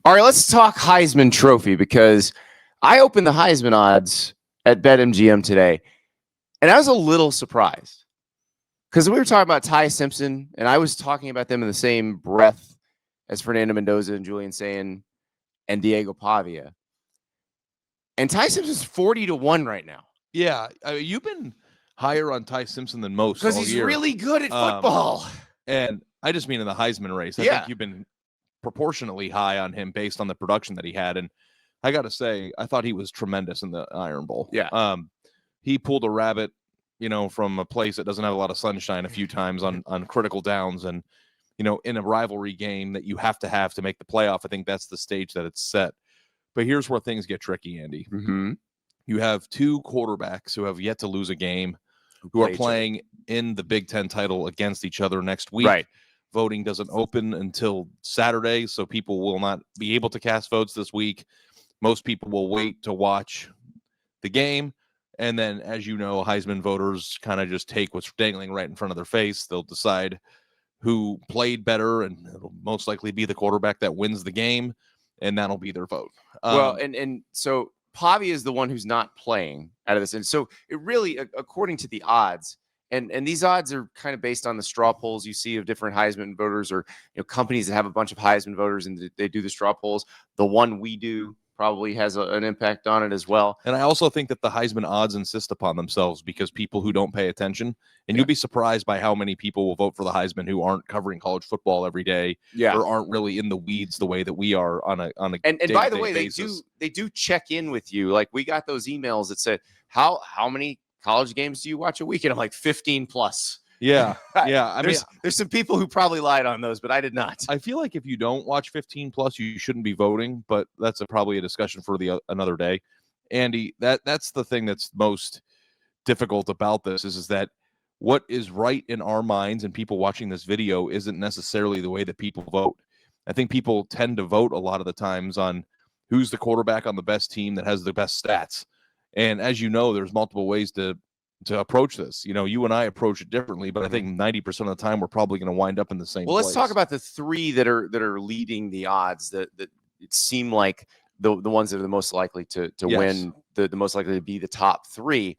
All right, let's talk Heisman Trophy because I opened the Heisman odds at BetMGM today, and I was a little surprised because we were talking about Ty Simpson, and I was talking about them in the same breath as Fernando Mendoza and Julian Sayin and Diego Pavia. And Ty Simpson's 40-1 right now. Yeah, you've been higher on Ty Simpson than most because he's year. really good at football. And I just mean in the Heisman race. I think you've been proportionately high on him based on the production that he had. And I got to say, I thought he was tremendous in the Iron Bowl. Yeah. He pulled a rabbit, from a place that doesn't have a lot of sunshine a few times on critical downs. And, in a rivalry game that you have to make the playoff, I think that's the stage that it's set. But here's where things get tricky, Andy. Mm-hmm. You have two quarterbacks who have yet to lose a game, who are playing in the Big Ten title against each other next week. Right. Voting doesn't open until Saturday, so people will not be able to cast votes this week. Most people will wait to watch the game. And then, as you know, Heisman voters kind of just take what's dangling right in front of their face. They'll decide who played better, and it'll most likely be the quarterback that wins the game, and that'll be their vote. So Pavia is the one who's not playing out of this. And so it really, according to the odds, and these odds are kind of based on the straw polls you see of different Heisman voters, or companies that have a bunch of Heisman voters and they do the straw polls. The one we do probably has an impact on it as well. And I also think that the Heisman odds insist upon themselves because people who don't pay attention, and you'll be surprised by how many people will vote for the Heisman who aren't covering college football every day, or aren't really in the weeds the way that we are on a and by the way, basis. they do check in with you. Like, we got those emails that said, how many college games do you watch a week? And I'm like, 15 plus. Yeah. I mean, there's some people who probably lied on those, but I did not. I feel like if you don't watch 15 plus, you shouldn't be voting, but that's probably a discussion for another day. Andy, that's the thing that's most difficult about this is that what is right in our minds and people watching this video isn't necessarily the way that people vote. I think people tend to vote a lot of the times on who's the quarterback on the best team that has the best stats. And as you know, there's multiple ways to approach this. You and I approach it differently, but I think 90% of the time we're probably going to wind up in the same place. Let's talk about the three that are leading the odds that it seem like the ones that are the most likely to win, the most likely to be the top three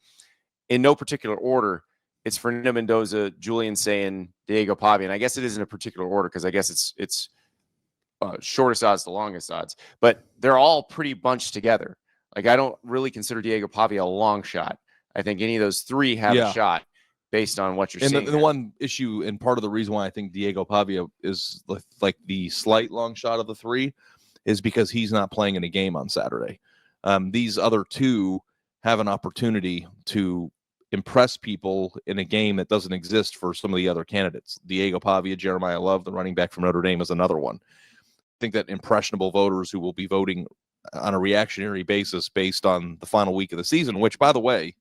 in no particular order. It's Fernando Mendoza, Julian Sayin, Diego Pavia. And I guess it isn't a particular order because I guess it's shortest odds to longest odds, but they're all pretty bunched together. Like, I don't really consider Diego Pavia a long shot. I think any of those three have a shot based on what you're seeing. And the one issue, and part of the reason why I think Diego Pavia is like the slight long shot of the three, is because he's not playing in a game on Saturday. These other two have an opportunity to impress people in a game that doesn't exist for some of the other candidates. Diego Pavia, Jeremiah Love, the running back from Notre Dame, is another one. I think that impressionable voters who will be voting on a reactionary basis based on the final week of the season, which, by the way,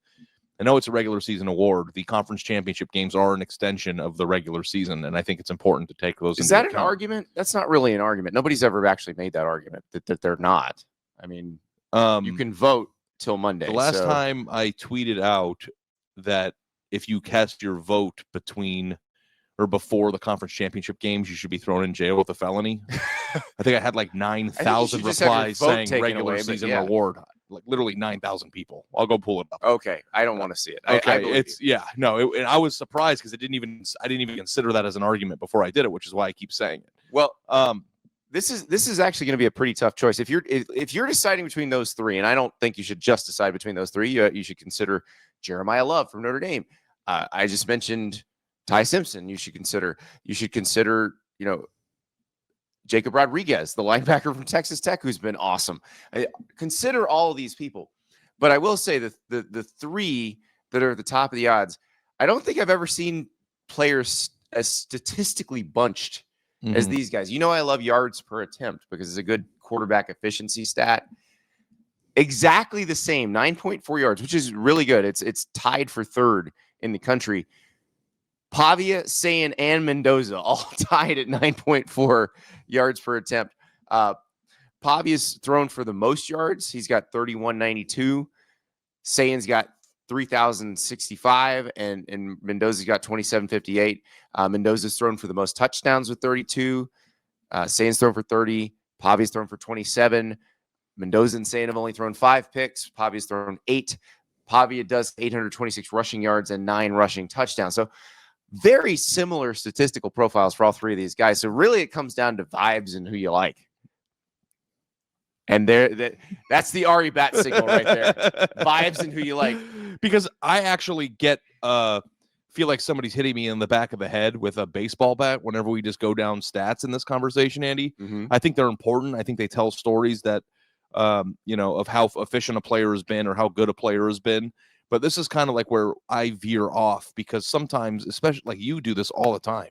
I know it's a regular season award. The conference championship games are an extension of the regular season, and I think it's important to take those into account. Is that an argument? That's not really an argument. Nobody's ever actually made that argument that they're not. I mean, you can vote till Monday. The last time I tweeted out that if you cast your vote between or before the conference championship games, you should be thrown in jail with a felony. I think I had like 9,000 replies saying regular season reward. Like literally 9,000 people. I'll go pull it up. Okay, I don't want to see it. Okay, and I was surprised because I didn't even consider that as an argument before I did it, which is why I keep saying it. Well, this is actually going to be a pretty tough choice. If you're deciding between those three, and I don't think you should just decide between those three. You should consider Jeremiah Love from Notre Dame. I just mentioned Ty Simpson. You should consider. Jacob Rodriguez, the linebacker from Texas Tech, who's been awesome. Consider all of these people. But I will say that the three that are at the top of the odds, I don't think I've ever seen players as statistically bunched as these guys. I love yards per attempt because it's a good quarterback efficiency stat. Exactly the same, 9.4 yards, which is really good. It's tied for third in the country. Pavia, Sayin, and Mendoza all tied at 9.4 yards per attempt. Pavia's thrown for the most yards. He's got 3,192. Sayin's got 3,065, and Mendoza's got 2,758. Mendoza's thrown for the most touchdowns with 32. Sayin's thrown for 30. Pavia's thrown for 27. Mendoza and Sayin have only thrown 5 picks. Pavia's thrown 8. Pavia does 826 rushing yards and 9 rushing touchdowns. So very similar statistical profiles for all 3 of these guys. So really it comes down to vibes and who you like. And that's the Ari bat signal right there. Vibes and who you like. Because I actually feel like somebody's hitting me in the back of the head with a baseball bat whenever we just go down stats in this conversation, Andy. Mm-hmm. I think they're important. I think they tell stories that, of how efficient a player has been or how good a player has been. But this is kind of like where I veer off, because sometimes, especially like you do this all the time,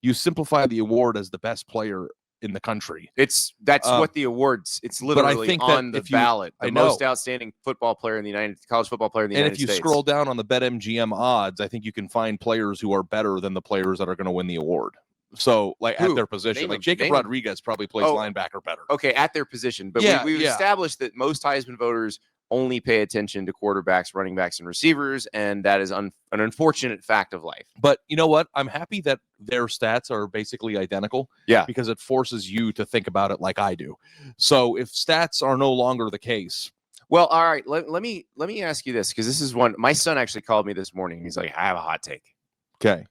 you simplify the award as the best player in the country. That's what the awards. It's literally on the ballot. The most outstanding football player in the college football player in the United States. And if you scroll down on the BetMGM odds, I think you can find players who are better than the players that are going to win the award. So, like at their position, like Jacob Rodriguez probably plays linebacker better. Okay, at their position, but we've established that most Heisman voters only pay attention to quarterbacks, running backs, and receivers, and that is an unfortunate fact of life. But you know what? I'm happy that their stats are basically identical. Yeah, because it forces you to think about it like I do. So if stats are no longer the case, well, all right. Let me ask you this, because this is one. My son actually called me this morning. He's like, "I have a hot take." Okay.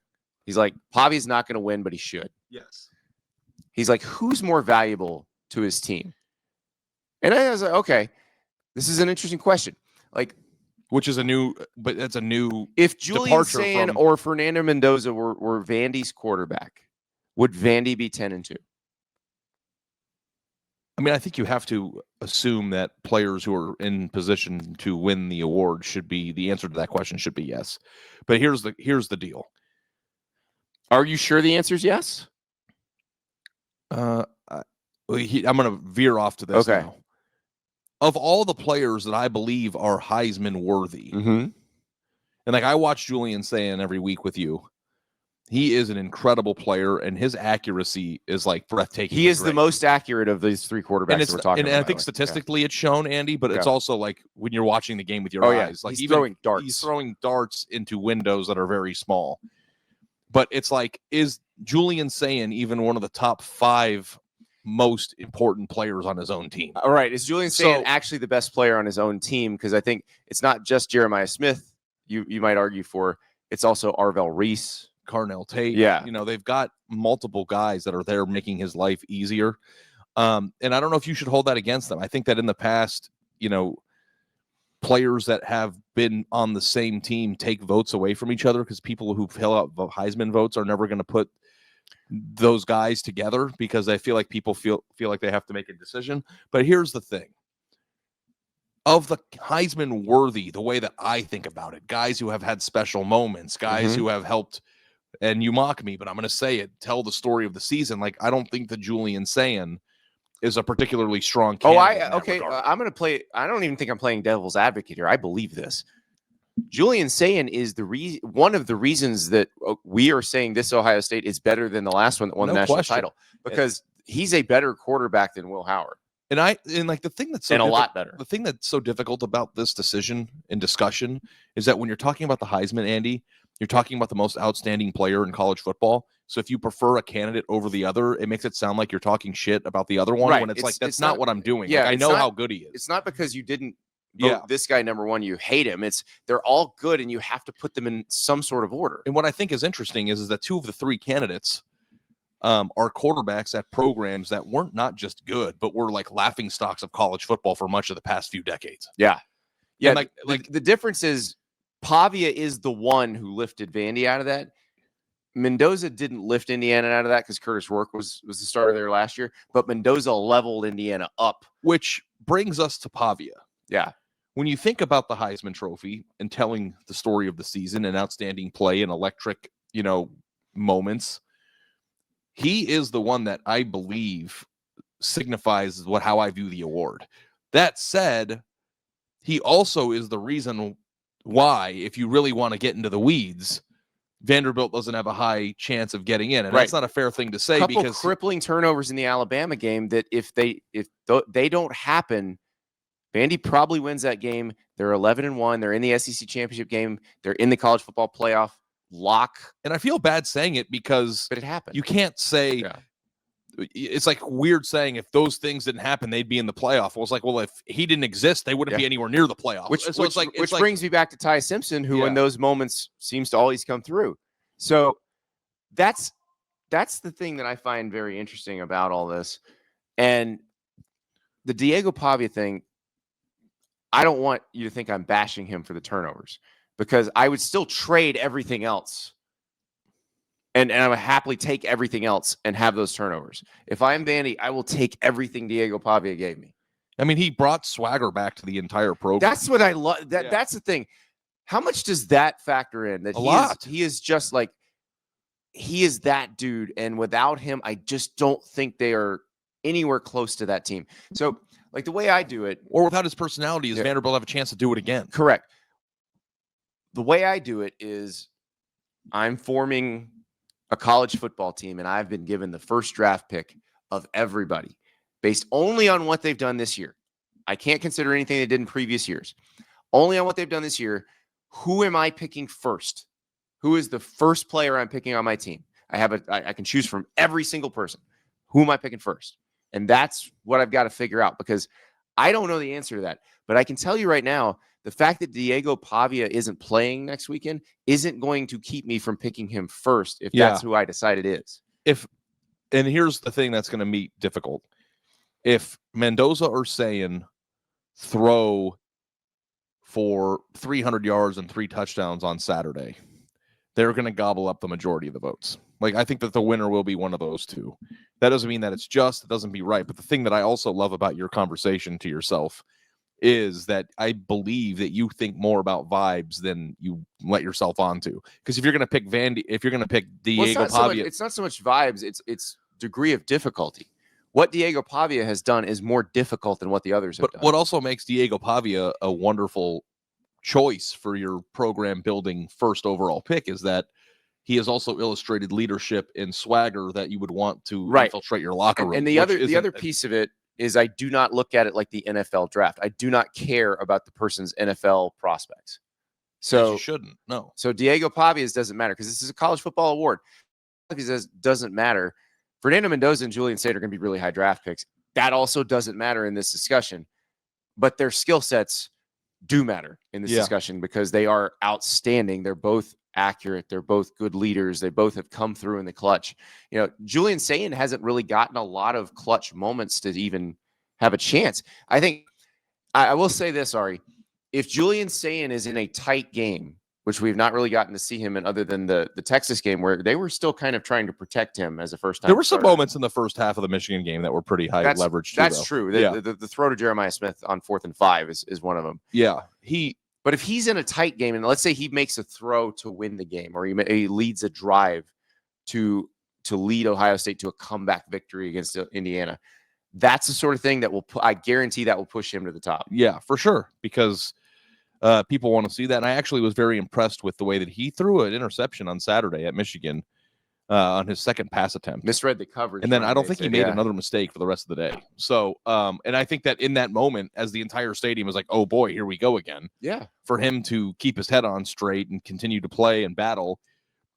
He's like, "Pavia's not going to win, but he should." Yes. He's like, "Who's more valuable to his team?" And I was like, "Okay, this is an interesting question." Like, which is that's a new. If Julian Sayin or Fernando Mendoza were Vandy's quarterback, would Vandy be 10-2? I mean, I think you have to assume that players who are in position to win the award the answer to that question should be yes. But here's the deal. Are you sure the answer is yes? I'm going to veer off to this now. Of all the players that I believe are Heisman worthy, and like I watch Julian Sayin every week with you, he is an incredible player, and his accuracy is like breathtaking. He is the most accurate of these 3 quarterbacks that we're talking about. And I think statistically it's shown, Andy, but it's also like when you're watching the game with your eyes, like he's throwing darts. He's throwing darts into windows that are very small. But it's like, is Julian Sayin even one of the top 5 most important players on his own team? All right. Is Julian Sayin actually the best player on his own team? Because I think it's not just Jeremiah Smith, you might argue for. It's also Arvell Reese, Carnell Tate. Yeah. They've got multiple guys that are there making his life easier. And I don't know if you should hold that against them. I think that in the past, players that have been on the same team take votes away from each other, because people who fill out Heisman votes are never going to put those guys together, because I feel like people feel like they have to make a decision. But here's the thing. Of the Heisman worthy, the way that I think about it, guys who have had special moments, guys who have helped, and you mock me, but I'm going to say it, tell the story of the season. Like, I don't think that Julian Sayin is a particularly strong candidate. I'm going to play. I don't even think I'm playing devil's advocate here. I believe this. Julian Sayin is one of the reasons that we are saying this Ohio State is better than the last one that won the national title, because he's a better quarterback than Will Howard. And like the thing that's a lot better. The thing that's so difficult about this decision and discussion is that when you're talking about the Heisman, Andy, you're talking about the most outstanding player in college football. So if you prefer a candidate over the other, it makes it sound like you're talking shit about the other one. Right. When it's not what I'm doing. Yeah, I know how good he is. It's not because you didn't vote this guy number 1, you hate him. They're all good, and you have to put them in some sort of order. And what I think is interesting is that 2 of the 3 candidates are quarterbacks at programs that weren't not just good, but were like laughing stocks of college football for much of the past few decades. Yeah. Yeah. And like the difference is Pavia is the one who lifted Vandy out of that. Mendoza didn't lift Indiana out of that because Curtis Rourke was the starter there last year, but Mendoza leveled Indiana up. Which brings us to Pavia. Yeah. When you think about the Heisman Trophy and telling the story of the season and outstanding play and electric, moments, he is the one that I believe signifies how I view the award. That said, he also is the reason why, if you really want to get into the weeds, Vanderbilt doesn't have a high chance of getting in. And that's not a fair thing to say, because crippling turnovers in the Alabama game that if they don't happen, Vandy probably wins that game. They're 11-1. They're in the SEC championship game. They're in the college football playoff lock. And I feel bad saying it, but it happened. You can't say it's like weird saying if those things didn't happen, they'd be in the playoff. Well, it's like, well, if he didn't exist, they wouldn't be anywhere near the playoff. Which brings me back to Ty Simpson, who in those moments seems to always come through. So that's the thing that I find very interesting about all this. And the Diego Pavia thing, I don't want you to think I'm bashing him for the turnovers, because I would still trade everything else. And I would happily take everything else and have those turnovers. If I'm Vandy, I will take everything Diego Pavia gave me. I mean, he brought swagger back to the entire program. That's what I love. That's the thing. How much does that factor in? That he is just like, he is that dude. And without him, I just don't think they are anywhere close to that team. So, like, the way I do it, or without his personality, does Vanderbilt have a chance to do it again? Correct. The way I do it is I'm forming a college football team, and I've been given the first draft pick of everybody based only on what they've done this year. I can't consider anything they did in previous years. Only on what they've done this year. Who am I picking first? Who is the first player I'm picking on my team? I can choose from every single person. Who am I picking first? And that's what I've got to figure out, because I don't know the answer to that. But I can tell you right now, the fact that Diego Pavia isn't playing next weekend isn't going to keep me from picking him first if that's who I decide it is. And here's the thing that's going to be difficult. If Mendoza or Sayin throw for 300 yards and 3 touchdowns on Saturday, they're going to gobble up the majority of the votes. Like, I think that the winner will be one of those two. That doesn't mean that it's just, it doesn't be right. But the thing that I also love about your conversation to yourself is that I believe that you think more about vibes than you let yourself onto. Because if you're going to pick Diego Pavia, it's not so much vibes, it's degree of difficulty. What Diego Pavia has done is more difficult than what the others have done. What also makes Diego Pavia a wonderful choice for your program building first overall pick is that he has also illustrated leadership and swagger that you would want to infiltrate your locker room. And the other piece of it is, I do not look at it like the NFL draft. I do not care about the person's NFL prospects. So you shouldn't. No. So Diego Pavia's doesn't matter, because this is a college football award. Pavia's doesn't matter. Fernando Mendoza and Julian Sayin are going to be really high draft picks. That also doesn't matter in this discussion. But their skill sets do matter in this discussion, because they are outstanding. They're both accurate. They're both good leaders. They both have come through in the clutch. You know, Julian Sayin hasn't really gotten a lot of clutch moments to even have a chance. I think I will say this, Ari, if Julian Sayin is in a tight game, which we've not really gotten to see him in other than the Texas game, where they were still kind of trying to protect him as a first-time There were some starter. Moments in the first half of the Michigan game that were pretty high leverage. That's true. The throw to Jeremiah Smith on 4th and 5 is one of them. Yeah. But if he's in a tight game, and let's say he makes a throw to win the game, or he leads a drive to lead Ohio State to a comeback victory against Indiana, that's the sort of thing that I guarantee that will push him to the top. Yeah, for sure, because people want to see that. And I actually was very impressed with the way that he threw an interception on Saturday at Michigan on his second pass attempt. Misread the coverage. And then I don't think he made another mistake for the rest of the day. So, and I think that in that moment, as the entire stadium was like, oh boy, here we go again. Yeah. For him to keep his head on straight and continue to play and battle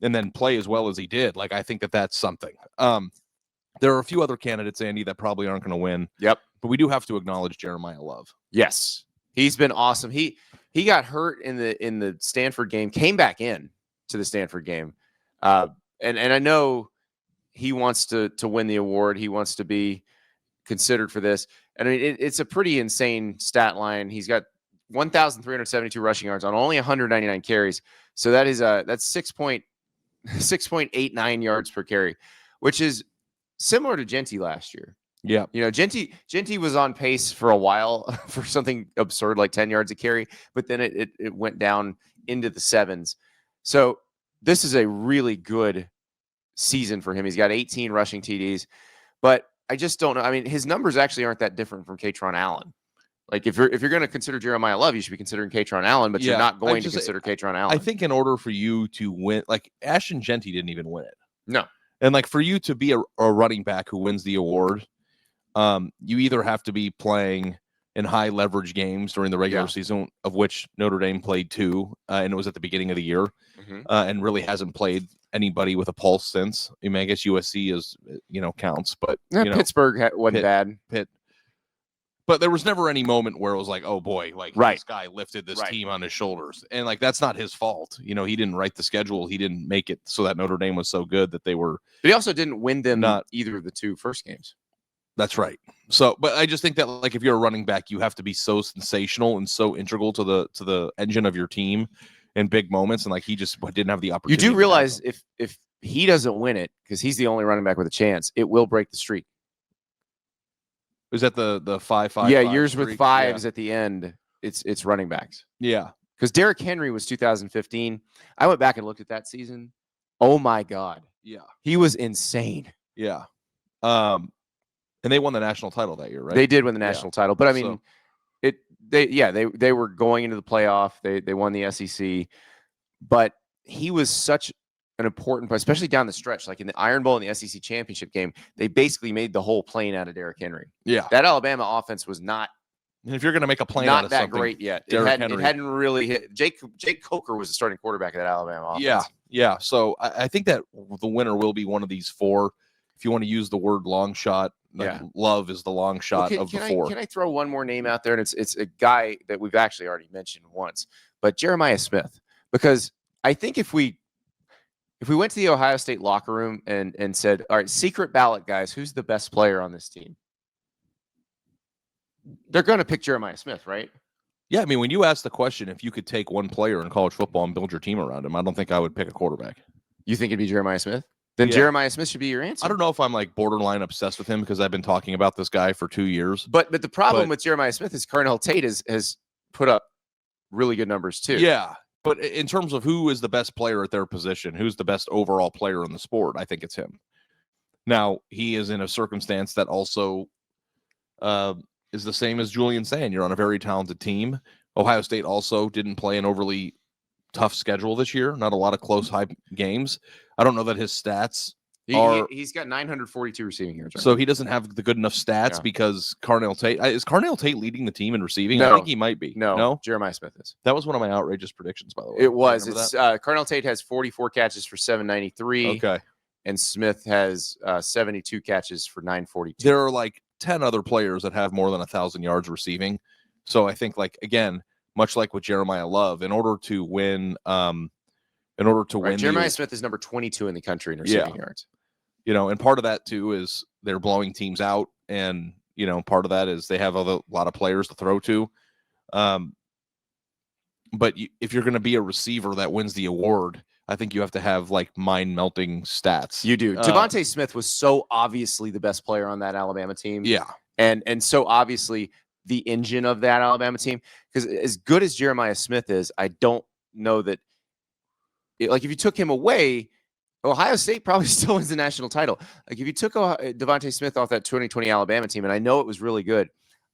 and then play as well as he did. Like, I think that that's something. There are a few other candidates, Andy, that probably aren't going to win. Yep. But we do have to acknowledge Jeremiah Love. Yes. He's been awesome. He got hurt in the Stanford game, came back in to the Stanford game. And I know he wants to win the award. He wants to be considered for this. And I mean, it's a pretty insane stat line. He's got 1,372 rushing yards on only 199 carries. So that's 6.89 yards per carry, which is similar to Genty last year. Yeah. You know, Genty was on pace for a while for something absurd like 10 yards a carry, but then it went down into the 7s. So this is a really good season for him. He's got 18 rushing TDs, but I just don't know. I mean, his numbers actually aren't that different from Katron Allen. Like, if you're going to consider Jeremiah Love, you should be considering Katron Allen, but you're not going to consider Katron Allen. I think in order for you to win, like Ashton Genty didn't even win it. No. And like for you to be a running back who wins the award, you either have to be playing in high leverage games during the regular season, of which Notre Dame played 2, and it was at the beginning of the year, and really hasn't played anybody with a pulse since. I mean, I guess USC is, counts, but Pittsburgh wasn't bad. Pitt. But there was never any moment where it was like, oh boy, like this guy lifted this team on his shoulders. And like, that's not his fault. He didn't write the schedule. He didn't make it so that Notre Dame was so good that they were. But he also didn't win them either of the 2 first games. That's right. So, but I just think that like, if you're a running back, you have to be so sensational and so integral to the engine of your team in big moments. And like, he just didn't have the opportunity. You do realize if he doesn't win it, because he's the only running back with a chance, it will break the streak. Is that the 5-5? Yeah, years streak? With 5s at the end. It's running backs. Yeah, because Derrick Henry was 2015. I went back and looked at that season. Oh my God. Yeah, he was insane. Yeah, and they won the national title that year, right? They did win the national title, but I mean, they were going into the playoff. They won the SEC, but he was such an important, especially down the stretch, like in the Iron Bowl and the SEC championship game, they basically made the whole plane out of Derrick Henry. Yeah, that Alabama offense was not. And if you're going to make a plane not out of that something, great yet. It hadn't really hit. Jake Coker was the starting quarterback of that Alabama offense. Yeah. So I think that the winner will be one of these 4. If you want to use the word long shot, Love is the long shot of the 4. Can I throw one more name out there? And it's a guy that we've actually already mentioned once, but Jeremiah Smith, because I think if we went to the Ohio State locker room and said, all right, secret ballot guys, who's the best player on this team? They're going to pick Jeremiah Smith, right? Yeah, I mean, when you ask the question, if you could take one player in college football and build your team around him, I don't think I would pick a quarterback. You think it'd be Jeremiah Smith? Then Jeremiah Smith should be your answer. I don't know if I'm like borderline obsessed with him because I've been talking about this guy for 2 years. But the problem with Jeremiah Smith is Carnell Tate has put up really good numbers too. Yeah. But in terms of who is the best player at their position, who's the best overall player in the sport, I think it's him. Now, he is in a circumstance that also is the same as Julian Sayin. You're on a very talented team. Ohio State also didn't play an overly tough schedule this year. Not a lot of close, high games. I don't know that his stats he's got 942 receiving yards. Right so he doesn't have the good enough stats because Carnell Tate is Carnell Tate leading the team in receiving? No. I think he might be. No, Jeremiah Smith is. That was one of my outrageous predictions, by the way. It was. It's Carnell Tate has 44 catches for 793. Okay. And Smith has 72 catches for 942. There are like 10 other players that have more than 1,000 yards receiving. So I think, like, again, much like with Jeremiah Love, in order to win, Jeremiah Smith is number 22 in the country in receiving yards. And part of that too is they're blowing teams out, and part of that is they have a lot of players to throw to. But if you're going to be a receiver that wins the award, I think you have to have like mind-melting stats. You do. Devontae Smith was so obviously the best player on that Alabama team. Yeah. And so obviously the engine of that Alabama team. Because as good as Jeremiah Smith is, I don't know that if you took him away, Ohio State probably still wins the national title. Like if you took Devontae Smith off that 2020 Alabama team, and I know it was really good,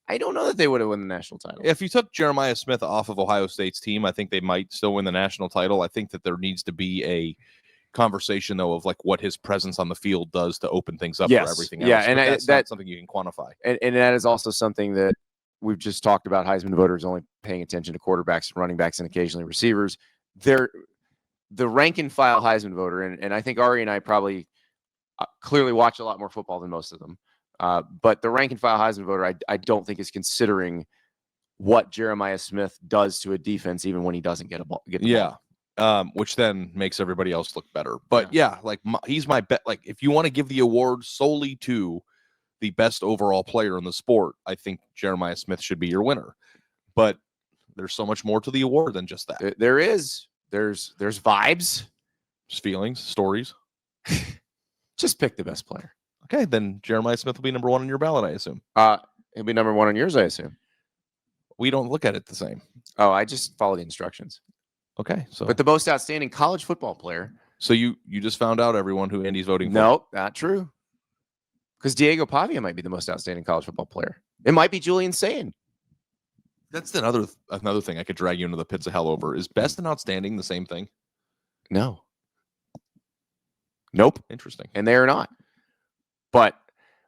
I don't know that they would have won the national title. If you took Jeremiah Smith off of Ohio State's team, I think they might still win the national title. I think that there needs to be a conversation, though, of like what his presence on the field does to open things up for everything else. Yeah, and that's not something you can quantify. And that is also something that we've just talked about. Heisman voters only paying attention to quarterbacks and running backs and occasionally receivers. They're the rank and file Heisman voter, and I think Ari and I probably clearly watch a lot more football than most of them. But the rank and file Heisman voter, I don't think is considering what Jeremiah Smith does to a defense, even when he doesn't get the ball. Which then makes everybody else look better. But he's my bet. Like if you want to give the award solely to the best overall player in the sport, I think Jeremiah Smith should be your winner. But there's so much more to the award than just that. There is. There's vibes, feelings, stories. Just pick the best player. Okay, then Jeremiah Smith will be number 1 on your ballot, I assume. He'll be number 1 on yours, I assume. We don't look at it the same. Oh, I just follow the instructions. Okay, so but the most outstanding college football player. So you just found out everyone who Andy's voting for. No, not true. Because Diego Pavia might be the most outstanding college football player. It might be Julian Sayin. That's another thing I could drag you into the pits of hell over. Is best and outstanding the same thing? No. Nope. Interesting. And they are not. But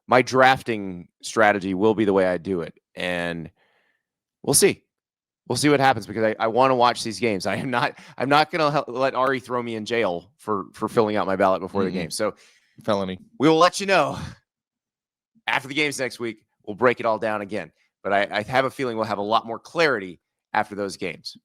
my drafting strategy will be the way I do it. And We'll see. We'll see what happens because I want to watch these games. I'm not going to let Ari throw me in jail for filling out my ballot before the game. So felony. We will let you know after the games next week. We'll break it all down again. But I have a feeling we'll have a lot more clarity after those games.